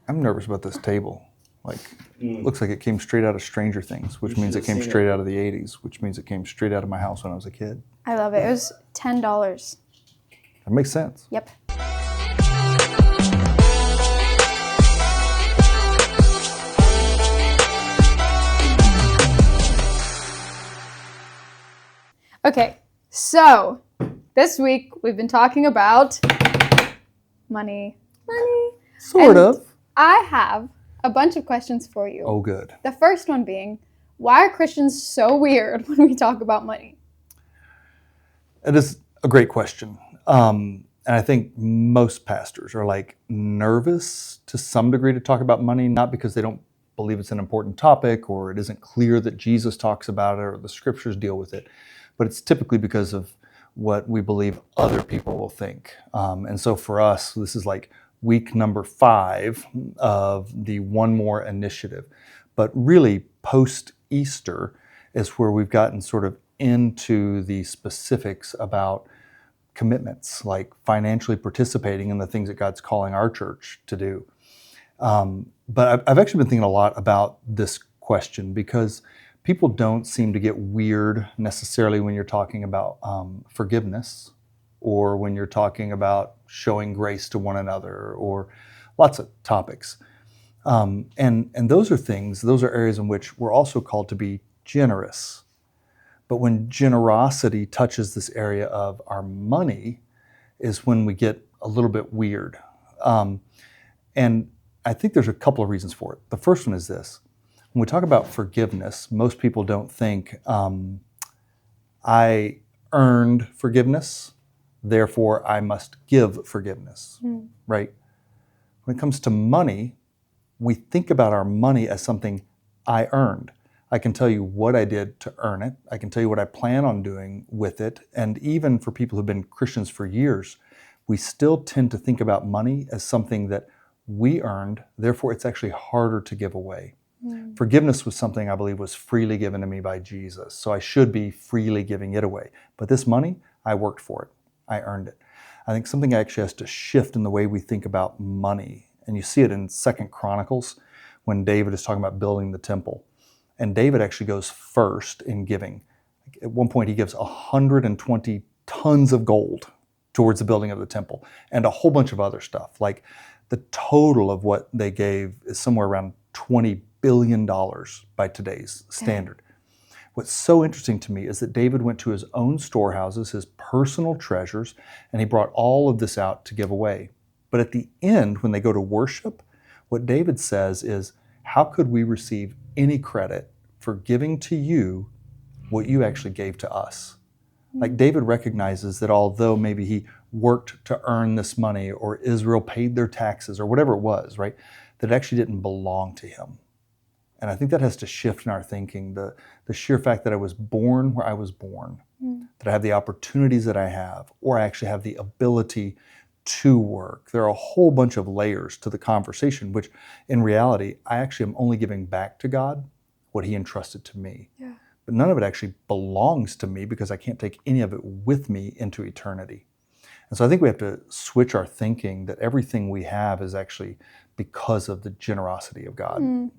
I'm nervous about this table. Like, looks like it came straight out of Stranger Things, which means it came straight out of the 80s, which means it came straight out of my house when I was a kid. I love it. It was $10. That makes sense. Yep. Okay, so this week we've been talking about money. Sort of. I have a bunch of questions for you. Oh, good. The first one being, why are Christians so weird when we talk about money? It is a great question. And I think most pastors are like nervous to some degree to talk about money, not because they don't believe it's an important topic or it isn't clear that Jesus talks about it or the scriptures deal with it, but it's typically because of what we believe other people will think. And so for us, this is like week number 5 of the One More initiative. But really, post-Easter is where we've gotten sort of into the specifics about commitments, like financially participating in the things that God's calling our church to do. But I've actually been thinking a lot about this question because people don't seem to get weird necessarily when you're talking about forgiveness or when you're talking about showing grace to one another or lots of topics. And those are areas in which we're also called to be generous. But when generosity touches this area of our money is when we get a little bit weird. And I think there's a couple of reasons for it. The first one is this. When we talk about forgiveness, most people don't think, I earned forgiveness, therefore I must give forgiveness, right? When it comes to money, we think about our money as something I earned. I can tell you what I did to earn it. I can tell you what I plan on doing with it. And even for people who've been Christians for years, we still tend to think about money as something that we earned, therefore it's actually harder to give away. Forgiveness was something I believe was freely given to me by Jesus, so I should be freely giving it away. But this money, I worked for it. I earned it. I think something actually has to shift in the way we think about money. And you see it in 2 Chronicles when David is talking about building the temple. And David actually goes first in giving. At one point, he gives 120 tons of gold towards the building of the temple and a whole bunch of other stuff. Like the total of what they gave is somewhere around $20 billion by today's standard. What's so interesting to me is that David went to his own storehouses, his personal treasures, and he brought all of this out to give away. But at the end, when they go to worship, what David says is, how could we receive any credit for giving to you what you actually gave to us? Like David recognizes that although maybe he worked to earn this money or Israel paid their taxes or whatever it was, right, that it actually didn't belong to him. And I think that has to shift in our thinking, the sheer fact that I was born where I was born, that I have the opportunities that I have, or I actually have the ability to work. There are a whole bunch of layers to the conversation, which in reality, I actually am only giving back to God what he entrusted to me. Yeah. But none of it actually belongs to me because I can't take any of it with me into eternity. And so I think we have to switch our thinking that everything we have is actually because of the generosity of God.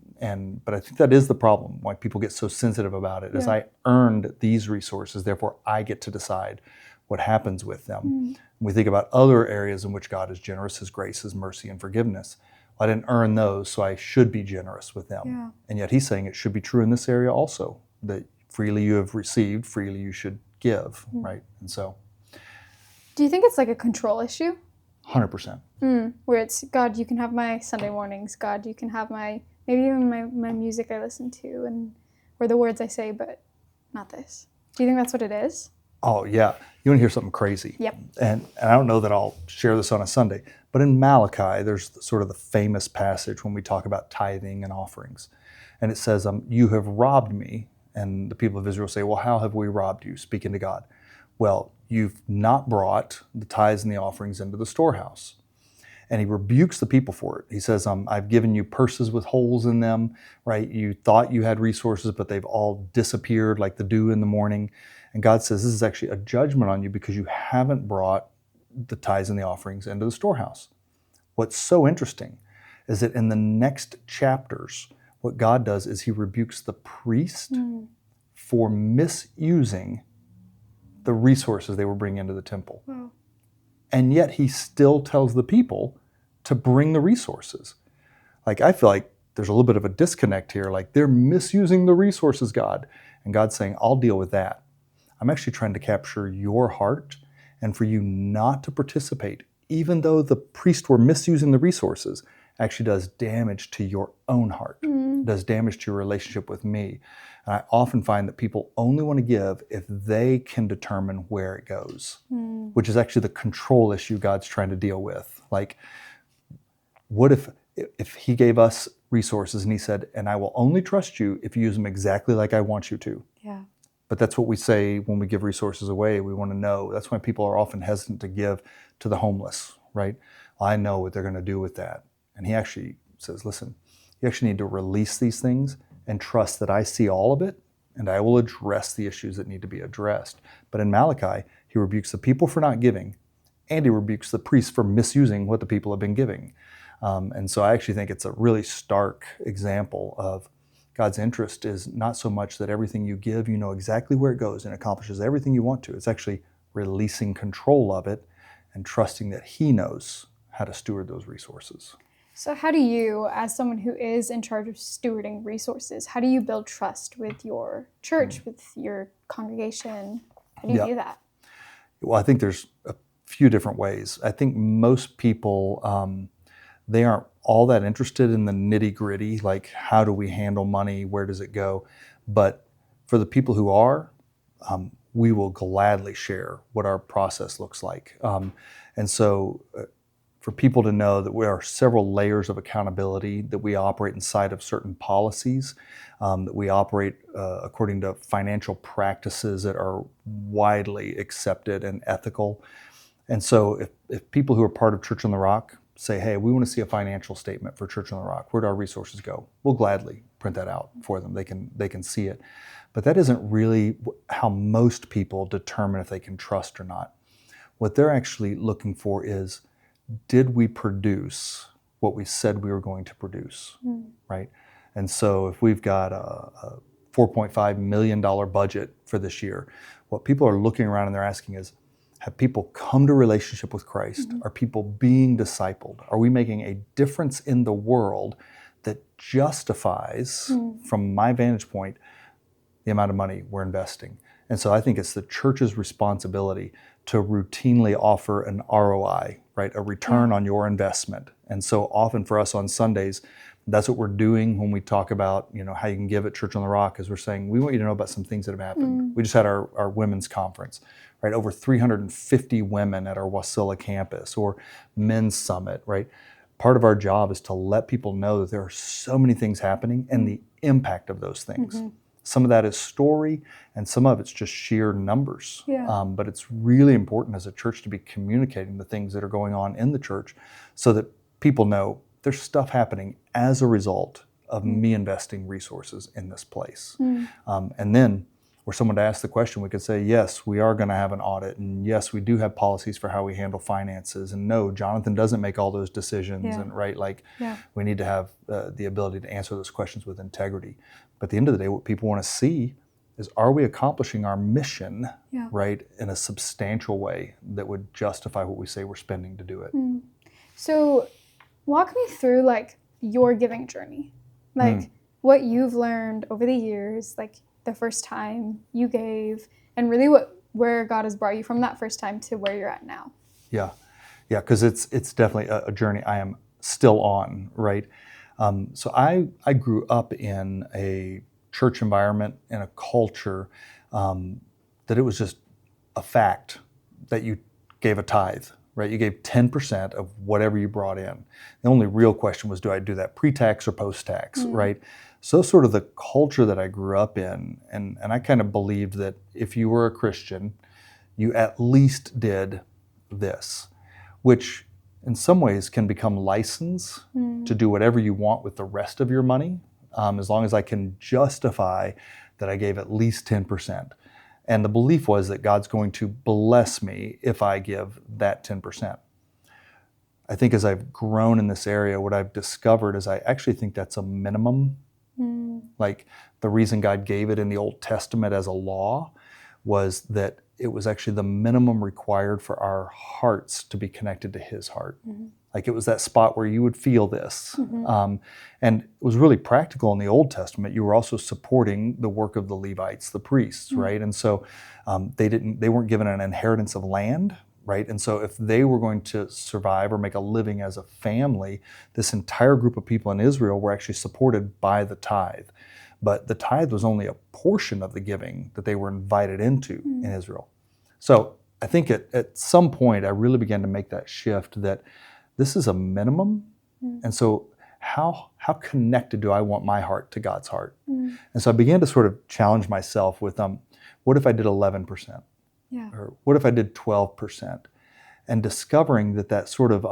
But I think that is the problem, why people get so sensitive about it, is I earned these resources, therefore I get to decide what happens with them. We think about other areas in which God is generous, his grace, his mercy, and forgiveness. Well, I didn't earn those, so I should be generous with them. Yeah. And yet he's saying it should be true in this area also, that freely you have received, freely you should give, right? And so. Do you think it's like a control issue? 100%. Where it's, God, you can have my Sunday mornings. God, you can have maybe even my music I listen to or the words I say, but not this. Do you think that's what it is? Oh, yeah. You want to hear something crazy? Yep. And I don't know that I'll share this on a Sunday, but in Malachi, there's sort of the famous passage when we talk about tithing and offerings. And it says, you have robbed me. And the people of Israel say, well, how have we robbed you? Speaking to God. Well, you've not brought the tithes and the offerings into the storehouse. And he rebukes the people for it. He says, I've given you purses with holes in them, right? You thought you had resources, but they've all disappeared like the dew in the morning. And God says, this is actually a judgment on you because you haven't brought the tithes and the offerings into the storehouse. What's so interesting is that in the next chapters, what God does is he rebukes the priest for misusing the resources they were bringing into the temple. Wow. And yet he still tells the people to bring the resources. Like, I feel like there's a little bit of a disconnect here. Like, they're misusing the resources, God. And God's saying, I'll deal with that. I'm actually trying to capture your heart and for you not to participate, even though the priests were misusing the resources, actually does damage to your own heart, does damage to your relationship with me. And I often find that people only want to give if they can determine where it goes, which is actually the control issue God's trying to deal with. Like, what if he gave us resources and he said, and I will only trust you if you use them exactly like I want you to. Yeah. But that's what we say when we give resources away. We want to know. That's why people are often hesitant to give to the homeless, right? I know what they're going to do with that. And he actually says, listen, you actually need to release these things and trust that I see all of it and I will address the issues that need to be addressed. But in Malachi, he rebukes the people for not giving and he rebukes the priests for misusing what the people have been giving. And so I actually think it's a really stark example of God's interest is not so much that everything you give, you know exactly where it goes and accomplishes everything you want to. It's actually releasing control of it and trusting that he knows how to steward those resources. So how do you, as someone who is in charge of stewarding resources, how do you build trust with your church, with your congregation? How do you do that? Well, I think there's a few different ways. I think most people, they aren't all that interested in the nitty-gritty, like how do we handle money, where does it go? But for the people who are, we will gladly share what our process looks like. And so for people to know that there are several layers of accountability, that we operate inside of certain policies, that we operate according to financial practices that are widely accepted and ethical. And so if people who are part of Church on the Rock say, hey, we want to see a financial statement for Church on the Rock, where do our resources go? We'll gladly print that out for them. They can see it. But that isn't really how most people determine if they can trust or not. What they're actually looking for is, did we produce what we said we were going to produce, right? And so if we've got a $4.5 million budget for this year, what people are looking around and they're asking is, have people come to relationship with Christ? Are people being discipled? Are we making a difference in the world that justifies, from my vantage point, the amount of money we're investing? And so I think it's the church's responsibility to routinely offer an ROI, right? A return on your investment. And so often for us on Sundays, that's what we're doing when we talk about, how you can give at Church on the Rock, is we're saying, we want you to know about some things that have happened. We just had our women's conference, right? Over 350 women at our Wasilla campus, or men's summit, right? Part of our job is to let people know that there are so many things happening and the impact of those things. Some of that is story, and some of it's just sheer numbers. But it's really important as a church to be communicating the things that are going on in the church so that people know there's stuff happening as a result of me investing resources in this place. And then, were someone to ask the question, we could say, yes, we are going to have an audit, and yes, we do have policies for how we handle finances, and no, Jonathan doesn't make all those decisions, and right, we need to have the ability to answer those questions with integrity. But at the end of the day, what people want to see is, are we accomplishing our mission, right, in a substantial way that would justify what we say we're spending to do it? So walk me through your giving journey, what you've learned over the years, the first time you gave, and really where God has brought you from that first time to where you're at now. Yeah, because it's definitely a journey I am still on, right? So I grew up in a church environment, in a culture that it was just a fact that you gave a tithe, right? You gave 10% of whatever you brought in. The only real question was, do I do that pre-tax or post-tax, right? So sort of the culture that I grew up in, and I kind of believed that if you were a Christian, you at least did this, which in some ways can become license to do whatever you want with the rest of your money, as long as I can justify that I gave at least 10%. And the belief was that God's going to bless me if I give that 10%. I think as I've grown in this area, what I've discovered is I actually think that's a minimum. Like the reason God gave it in the Old Testament as a law was that it was actually the minimum required for our hearts to be connected to His heart. Like it was that spot where you would feel this. And it was really practical in the Old Testament. You were also supporting the work of the Levites, the priests, right? And so they weren't given an inheritance of land, right? And so if they were going to survive or make a living as a family, this entire group of people in Israel were actually supported by the tithe. But the tithe was only a portion of the giving that they were invited into in Israel. So I think at some point I really began to make that shift that this is a minimum. And so how connected do I want my heart to God's heart? And so I began to sort of challenge myself with, what if I did 11%? Yeah. Or what if I did 12%? And discovering that sort of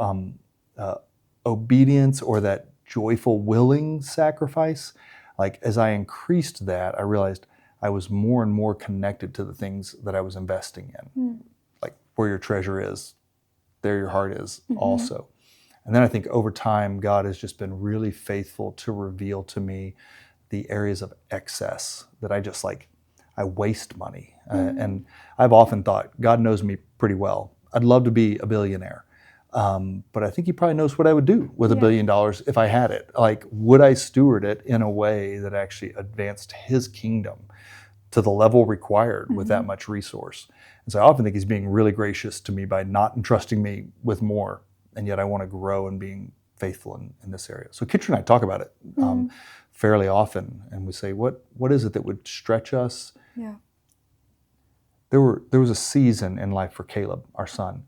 obedience or that joyful, willing sacrifice, like as I increased that, I realized I was more and more connected to the things that I was investing in. Like where your treasure is, there your heart is also. And then I think over time, God has just been really faithful to reveal to me the areas of excess that I waste money. And I've often thought, God knows me pretty well. I'd love to be a billionaire. But I think He probably knows what I would do with $1 billion if I had it. Like, would I steward it in a way that actually advanced His kingdom to the level required with that much resource? And so I often think He's being really gracious to me by not entrusting me with more. And yet I want to grow in being faithful in this area. So Kitcher and I talk about it fairly often. And we say, what is it that would stretch us? Yeah. There was a season in life for Caleb, our son,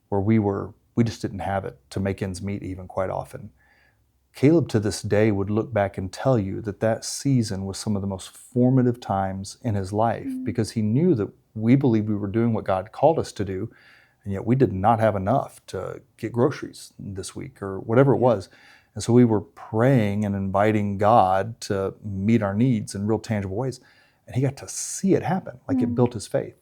where we just didn't have it to make ends meet even quite often. Caleb to this day would look back and tell you that season was some of the most formative times in his life because he knew that we believed we were doing what God called us to do, and yet we did not have enough to get groceries this week or whatever it was. And so we were praying and inviting God to meet our needs in real tangible ways. And he got to see it happen, like it built his faith.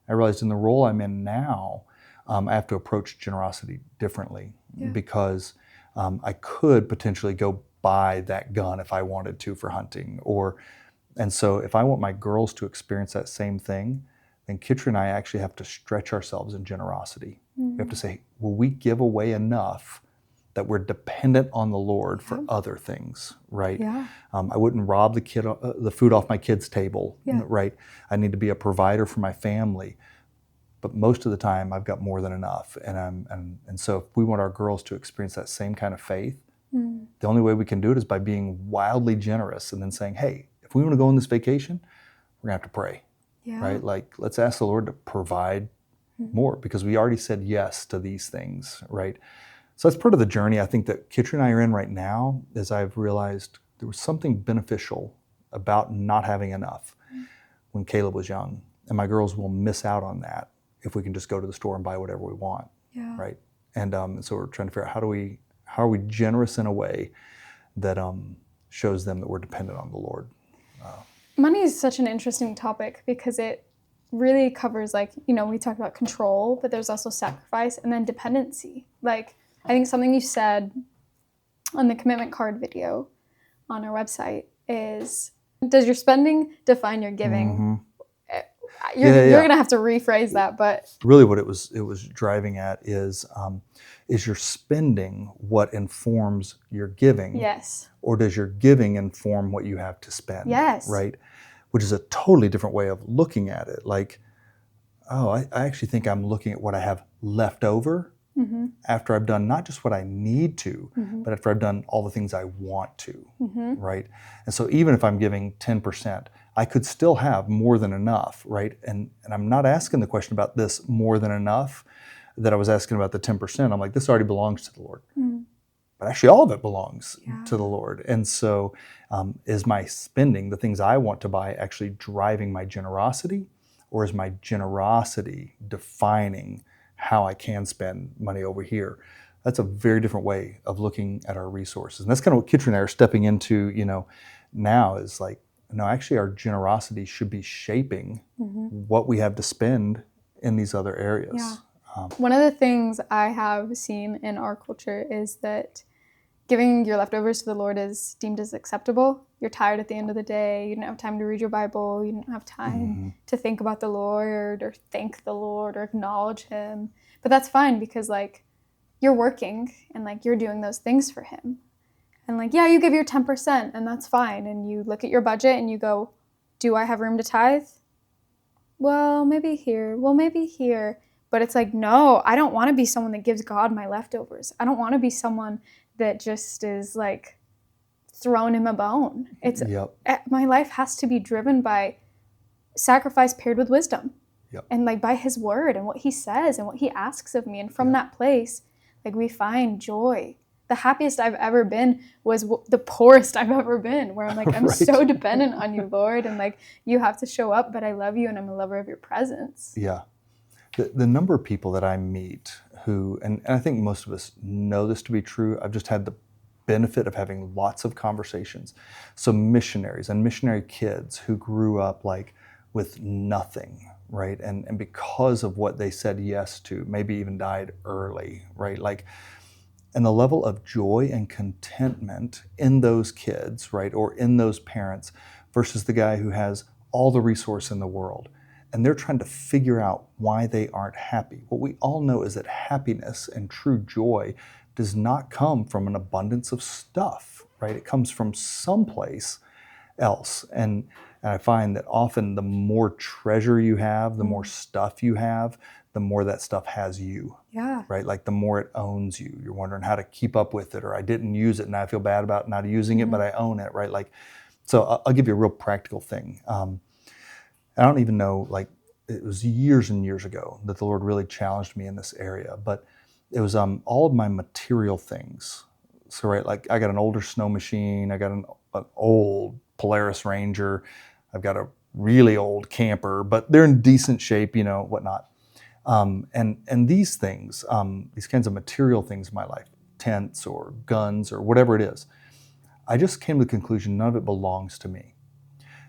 I realized in the role I'm in now, I have to approach generosity differently because I could potentially go buy that gun if I wanted to for hunting. And so if I want my girls to experience that same thing, then Kitcher and I actually have to stretch ourselves in generosity. We have to say, will we give away enough that we're dependent on the Lord for other things, right? Yeah. I wouldn't rob the food off my kids' table, right? I need to be a provider for my family. But most of the time, I've got more than enough. And so if we want our girls to experience that same kind of faith, the only way we can do it is by being wildly generous and then saying, hey, if we want to go on this vacation, we're going to have to pray, right? Like, let's ask the Lord to provide more because we already said yes to these things, right? So that's part of the journey I think that Kitcher and I are in right now, is I've realized there was something beneficial about not having enough when Caleb was young. And my girls will miss out on that if we can just go to the store and buy whatever we want, right? And so we're trying to figure out how are we generous in a way that shows them that we're dependent on the Lord. Money is such an interesting topic because it really covers, like, we talked about control, but there's also sacrifice and then dependency. Like, I think something you said on the commitment card video on our website is, does your spending define your giving? You're going to have to rephrase that, but really what it was driving at is your spending what informs your giving? Yes. Or does your giving inform what you have to spend? Yes. Right? Which is a totally different way of looking at it. Like, I actually think I'm looking at what I have left over after I've done not just what I need to, but after I've done all the things I want to, right? And so even if I'm giving 10%, I could still have more than enough, right? And I'm not asking the question about this more than enough that I was asking about the 10%. I'm like, this already belongs to the Lord. But actually all of it belongs to the Lord. And so is my spending, the things I want to buy, actually driving my generosity? Or is my generosity defining how I can spend money over here? That's a very different way of looking at our resources. And that's kind of what Kitcher and I are stepping into, now is like, no, actually our generosity should be shaping what we have to spend in these other areas. One of the things I have seen in our culture is that giving your leftovers to the Lord is deemed as acceptable. You're tired at the end of the day. You don't have time to read your Bible. You don't have time to think about the Lord or thank the Lord or acknowledge him. But that's fine because like you're working and like you're doing those things for him. And like, yeah, you give your 10% and that's fine. And you look at your budget and you go, do I have room to tithe? Well, maybe here. Well, maybe here. But it's like, no, I don't want to be someone that gives God my leftovers. I don't want to be someone that just is like throwing him a bone. It's my life has to be driven by sacrifice paired with wisdom. And like by his word and what he says and what he asks of me. And from that place, like we find joy. The happiest I've ever been was the poorest I've ever been, where I'm like, I'm so dependent on you, Lord. And like, you have to show up, but I love you and I'm a lover of your presence. Yeah. The number of people that I meet who, and I think most of us know this to be true, I've just had the benefit of having lots of conversations. So missionaries and missionary kids who grew up like with nothing, right? And because of what they said yes to, maybe even died early, right? Like, and the level of joy and contentment in those kids, right? Or in those parents versus the guy who has all the resource in the world. And they're trying to figure out why they aren't happy. What we all know is that happiness and true joy does not come from an abundance of stuff, right? It comes from someplace else. And I find that often the more treasure you have, the more stuff you have, the more that stuff has you. Yeah. Right? Like the more it owns you. You're wondering how to keep up with it, or I didn't use it and I feel bad about not using it, but I own it, right? Like, so I'll give you a real practical thing. I don't even know, like, it was years and years ago that the Lord really challenged me in this area, but it was all of my material things. So, right, like I got an older snow machine, I got an old Polaris Ranger, I've got a really old camper, but they're in decent shape, whatnot. And these things, these kinds of material things in my life, tents or guns or whatever it is, I just came to the conclusion none of it belongs to me.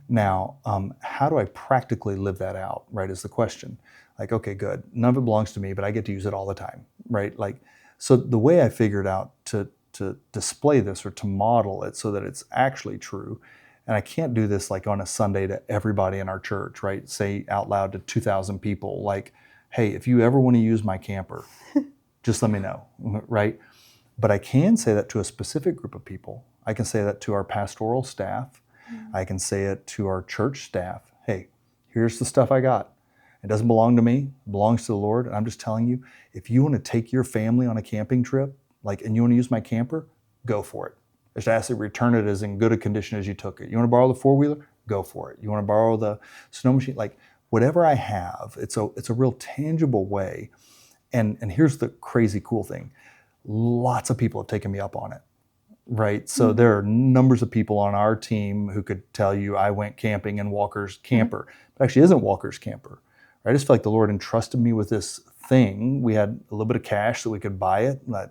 Now, how do I practically live that out, right, is the question. Like, okay, good. None of it belongs to me, but I get to use it all the time, right? Like, so the way I figured out to display this or to model it so that it's actually true, and I can't do this like on a Sunday to everybody in our church, right? Say out loud to 2,000 people, like, hey, if you ever want to use my camper, just let me know, right? But I can say that to a specific group of people. I can say that to our pastoral staff. I can say it to our church staff. Hey, here's the stuff I got. It doesn't belong to me, it belongs to the Lord. And I'm just telling you, if you want to take your family on a camping trip, and you want to use my camper, go for it. Just ask to return it as in good a condition as you took it. You want to borrow the four-wheeler? Go for it. You want to borrow the snow machine? Like, whatever I have, it's a real tangible way. And here's the crazy cool thing. Lots of people have taken me up on it. Right. So there are numbers of people on our team who could tell you I went camping in Walker's camper, but actually isn't Walker's camper. Right? I just feel like the Lord entrusted me with this thing. We had a little bit of cash so we could buy it. I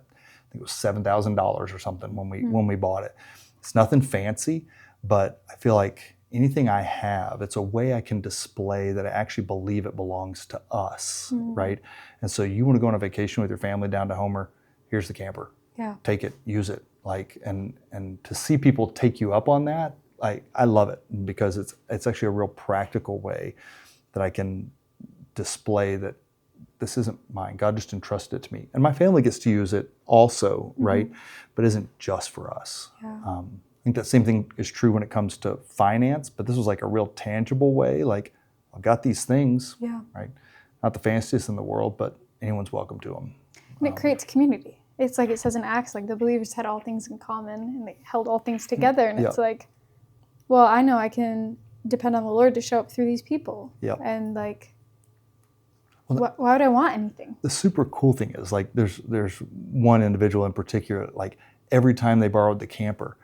think it was $7,000 or something when we bought it. It's nothing fancy, but I feel like anything I have, it's a way I can display that I actually believe it belongs to us. Right. And so you want to go on a vacation with your family down to Homer, here's the camper. Yeah. Take it, use it. Like, and to see people take you up on that, I love it because it's actually a real practical way that I can display that this isn't mine. God just entrusted it to me. And my family gets to use it also, right? But it isn't just for us. Yeah. I think that same thing is true when it comes to finance, but this was like a real tangible way. Like, I've got these things, right? Not the fanciest in the world, but anyone's welcome to them. And it creates community. It's like it says in Acts, like the believers had all things in common and they held all things together. And it's like, well, I know I can depend on the Lord to show up through these people. And like, why would I want anything? The super cool thing is like, there's one individual in particular, like every time they borrowed the camper,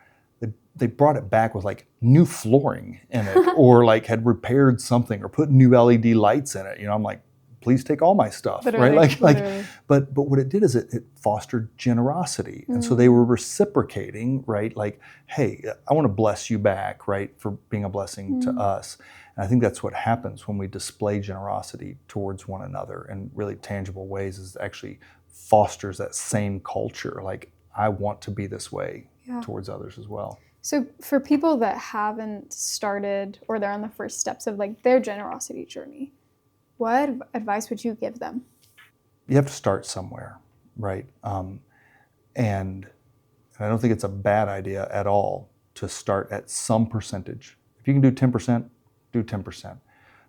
they brought it back with like new flooring in it or like had repaired something or put new LED lights in it. I'm like, please take all my stuff, Literally, right? literally. But what it did is it fostered generosity. And so they were reciprocating, right? Like, hey, I want to bless you back, right? For being a blessing to us. And I think that's what happens when we display generosity towards one another in really tangible ways, is actually fosters that same culture. Like, I want to be this way towards others as well. So for people that haven't started, or they're on the first steps of like their generosity journey, what advice would you give them? You have to start somewhere, right? And I don't think it's a bad idea at all to start at some percentage. If you can do 10%, do 10%.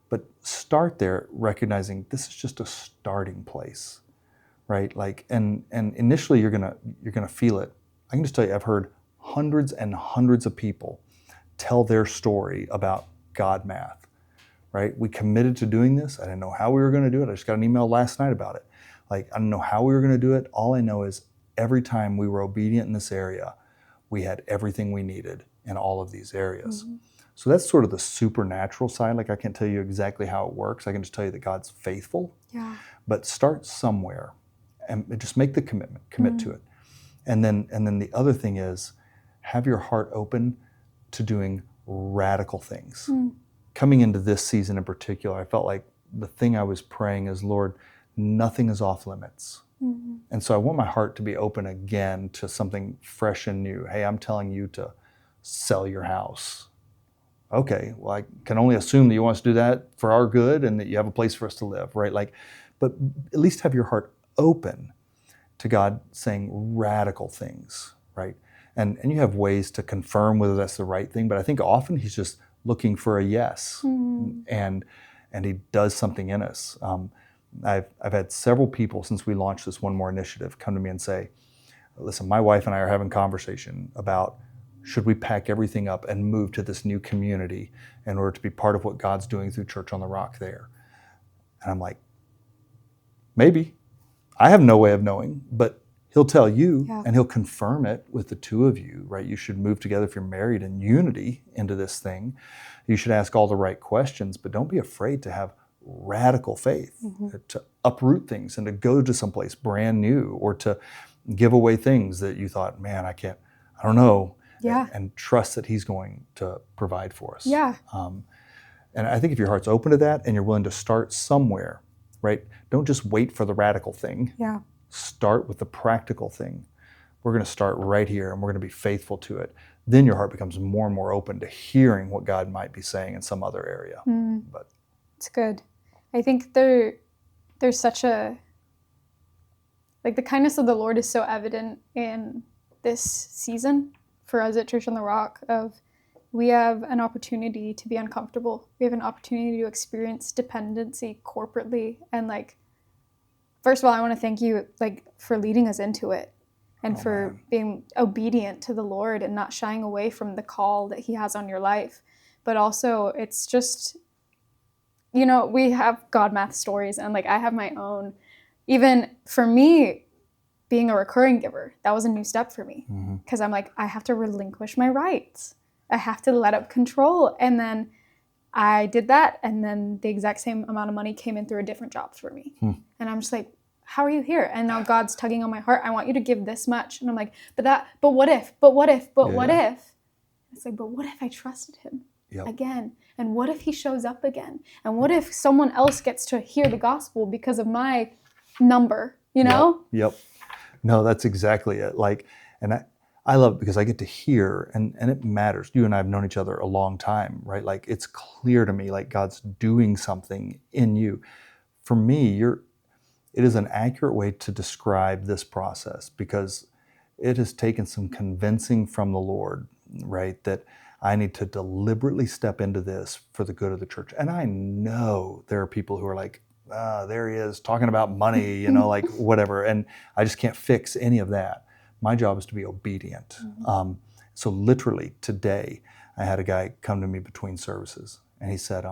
But start there, recognizing this is just a starting place, right? Like, and initially you're gonna feel it. I can just tell you, I've heard hundreds and hundreds of people tell their story about God math, right? We committed to doing this. I didn't know how we were going to do it. I just got an email last night about it. Like, I don't know how we were going to do it. All I know is every time we were obedient in this area, we had everything we needed in all of these areas. So that's sort of the supernatural side. Like, I can't tell you exactly how it works. I can just tell you that God's faithful. Yeah. But start somewhere and just make the commitment, commit to it. And then the other thing is, have your heart open to doing radical things. Coming into this season in particular, I felt like the thing I was praying is, Lord, nothing is off limits. And so I want my heart to be open again to something fresh and new. Hey, I'm telling you to sell your house. Okay, well, I can only assume that you want us to do that for our good and that you have a place for us to live, right? Like, but at least have your heart open to God saying radical things, right? And you have ways to confirm whether that's the right thing, but I think often he's just looking for a yes, and he does something in us. I've had several people since we launched this One More initiative come to me and say, listen, my wife and I are having conversation about, should we pack everything up and move to this new community in order to be part of what God's doing through Church on the Rock there? And I'm like, maybe. I have no way of knowing, but he'll tell you, and he'll confirm it with the two of you, right? You should move together if you're married in unity into this thing. You should ask all the right questions, but don't be afraid to have radical faith, to uproot things and to go to someplace brand new, or to give away things that you thought, man, I don't know. And trust that he's going to provide for us. And I think if your heart's open to that and you're willing to start somewhere, right? Don't just wait for the radical thing. Start with the practical thing. We're going to start right here and we're going to be faithful to it. Then your heart becomes more and more open to hearing what God might be saying in some other area. But it's good. I think there's such a, like, the kindness of the Lord is so evident in this season for us at Church on the Rock. Of, we have an opportunity to be uncomfortable. We have an opportunity to experience dependency corporately. And like, first of all, I want to thank you, like, for leading us into it and for being obedient to the Lord and not shying away from the call that he has on your life. But also, it's just, you know, we have God math stories, and like, I have my own. Even for me, being a recurring giver, that was a new step for me, because I'm like, I have to relinquish my rights. I have to let up control. And then I did that, and then the exact same amount of money came in through a different job for me. And I'm just like, how are you here? And now God's tugging on my heart. I want you to give this much. And I'm like, but what if? What if? It's like, but what if I trusted him again? And what if he shows up again? And what if someone else gets to hear the gospel because of my number, you know? No, that's exactly it. Like, and I love it because I get to hear, and it matters. You and I have known each other a long time, right? Like, it's clear to me, like, God's doing something in you. For me, it is an accurate way to describe this process, because it has taken some convincing from the Lord, right? That I need to deliberately step into this for the good of the church. And I know there are people who are like, there he is talking about money, you know, like whatever. And I just can't fix any of that. My job is to be obedient. So literally today, I had a guy come to me between services, and he said,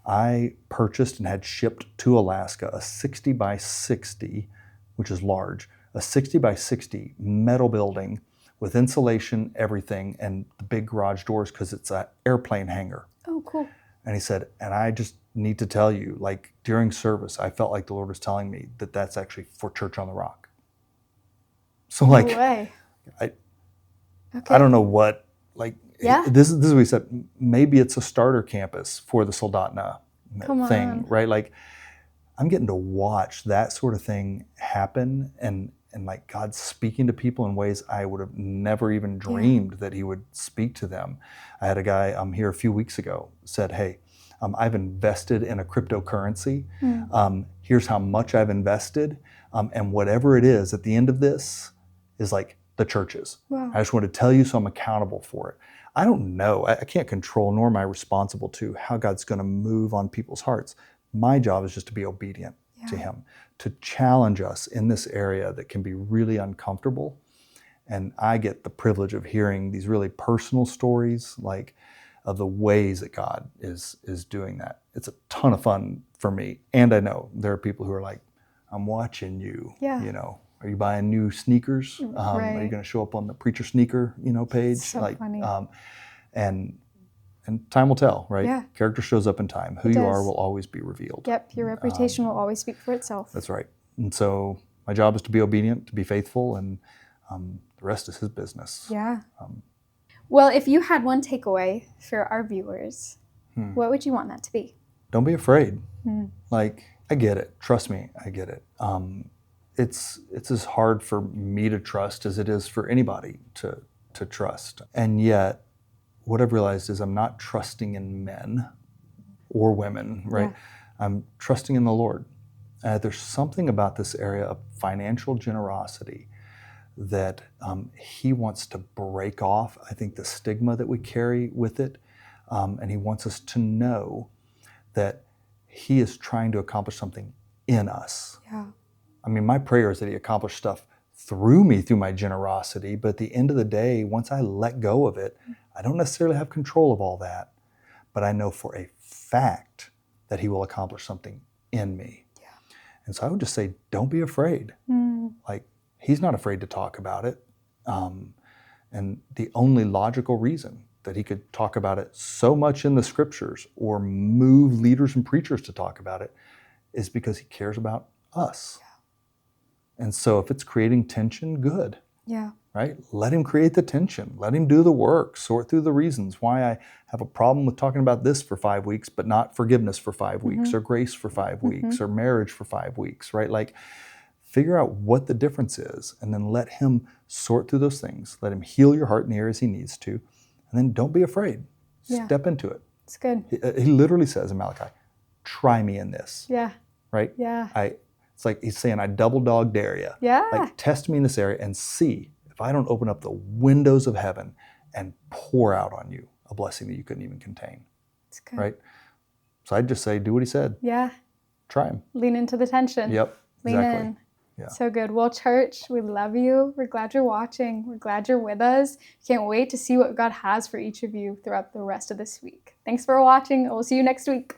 I purchased and had shipped to Alaska a 60 by 60, which is large, a 60 by 60 metal building with insulation, everything, and the big garage doors, because it's an airplane hangar. Oh, cool. And he said, and I just need to tell you, like during service, I felt like the Lord was telling me that that's actually for Church on the Rock. So No like, way. I Okay. don't know what, like, Yeah. this is what he said. Maybe it's a starter campus for the Soldatna Come thing, on. right? Like, I'm getting to watch that sort of thing happen, and like God speaking to people in ways I would have never even dreamed that he would speak to them. I had a guy here a few weeks ago said, hey, I've invested in a cryptocurrency. Here's how much I've invested. And whatever it is at the end of this is like the churches. Wow. I just want to tell you so I'm accountable for it. I don't know. I can't control, nor am I responsible to how God's going to move on people's hearts. My job is just to be obedient to him, to challenge us in this area that can be really uncomfortable. And I get the privilege of hearing these really personal stories, like of the ways that God is doing that. It's a ton of fun for me. And I know there are people who are like, I'm watching you, you know, are you buying new sneakers? Are you going to show up on the preacher sneaker, page? So like, funny. And time will tell, right? Yeah. Character shows up in time. Who you are will always be revealed. Yep, your reputation will always speak for itself. That's right. And so my job is to be obedient, to be faithful, and the rest is his business. Yeah. Well, if you had one takeaway for our viewers, what would you want that to be? Don't be afraid. Like, I get it. Trust me, I get it. It's as hard for me to trust as it is for anybody to trust. And yet, what I've realized is I'm not trusting in men or women, right? I'm trusting in the Lord. There's something about this area of financial generosity that he wants to break off, I think, the stigma that we carry with it. And he wants us to know that he is trying to accomplish something in us. Yeah. I mean, my prayer is that he accomplish stuff through me, through my generosity. But at the end of the day, once I let go of it, I don't necessarily have control of all that. But I know for a fact that he will accomplish something in me. Yeah. And so I would just say, don't be afraid. Like, he's not afraid to talk about it. And the only logical reason that he could talk about it so much in the scriptures or move leaders and preachers to talk about it is because he cares about us. Yeah. And so if it's creating tension, good. Yeah. Right? Let him create the tension. Let him do the work. Sort through the reasons why I have a problem with talking about this for 5 weeks, but not forgiveness for 5 weeks, or grace for 5 weeks, or marriage for 5 weeks, right? Like, figure out what the difference is, and then let him sort through those things. Let him heal your heart in the areas he needs to, and then don't be afraid. Step into it. It's good. He literally says in Malachi, try me in this. Yeah. Right? Yeah. It's like he's saying, I double dog dare you. Yeah. Like, test me in this area and see if I don't open up the windows of heaven and pour out on you a blessing that you couldn't even contain. It's good. Right? So I'd just say, do what he said. Yeah. Try him. Lean into the tension. Yep. Lean Exactly. in. Yeah. So good. Well, church, we love you. We're glad you're watching. We're glad you're with us. Can't wait to see what God has for each of you throughout the rest of this week. Thanks for watching. We'll see you next week.